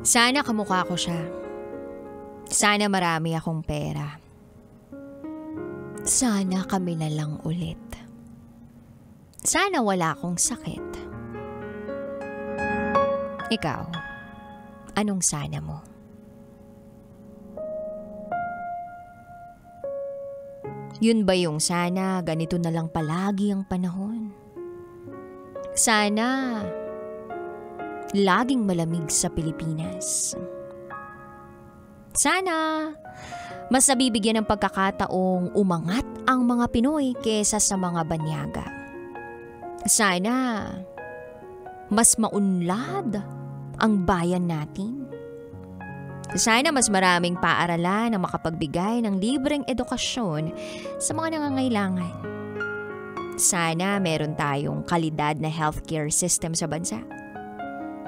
Sana kamukha ko siya. Sana marami akong pera. Sana kami na lang ulit. Sana wala akong sakit. Ikaw, anong sana mo? Yun ba yung sana ganito na lang palagi ang panahon? Sana laging malamig sa Pilipinas. Sana mas nabibigyan ng pagkakataong umangat ang mga Pinoy kesa sa mga banyaga. Sana mas maunlad ang bayan natin. Sana mas maraming paaralan ang makapagbigay ng libreng edukasyon sa mga nangangailangan. Sana meron tayong kalidad na healthcare system sa bansa.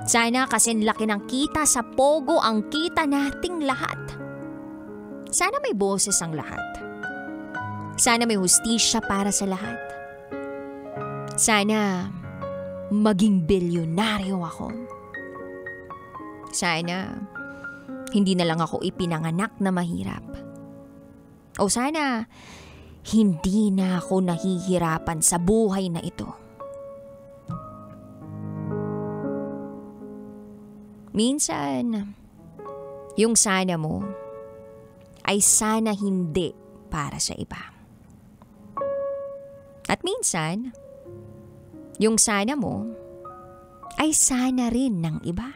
Sana kasing laki ng kita sa pogo ang kita nating lahat. Sana may boses ang lahat. Sana may hustisya para sa lahat. Sana maging bilyonaryo ako. Sana hindi na lang ako ipinanganak na mahirap. O sana hindi na ako nahihirapan sa buhay na ito. Minsan, yung sana mo ay sana hindi para sa iba. At minsan, yung sana mo ay sana rin ng iba.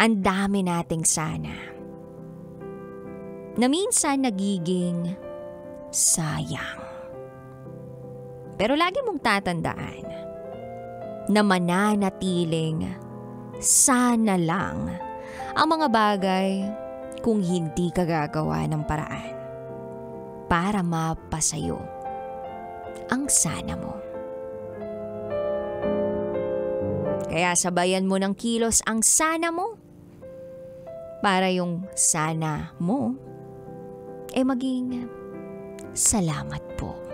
Ang dami nating sana na minsan nagiging sayang. Pero lagi mong tatandaan na mananatiling sana lang ang mga bagay kung hindi ka gagawa ng paraan para mapasayo ang sana mo. Kaya sabayan mo ng kilos ang sana mo para yung sana mo maging salamat po.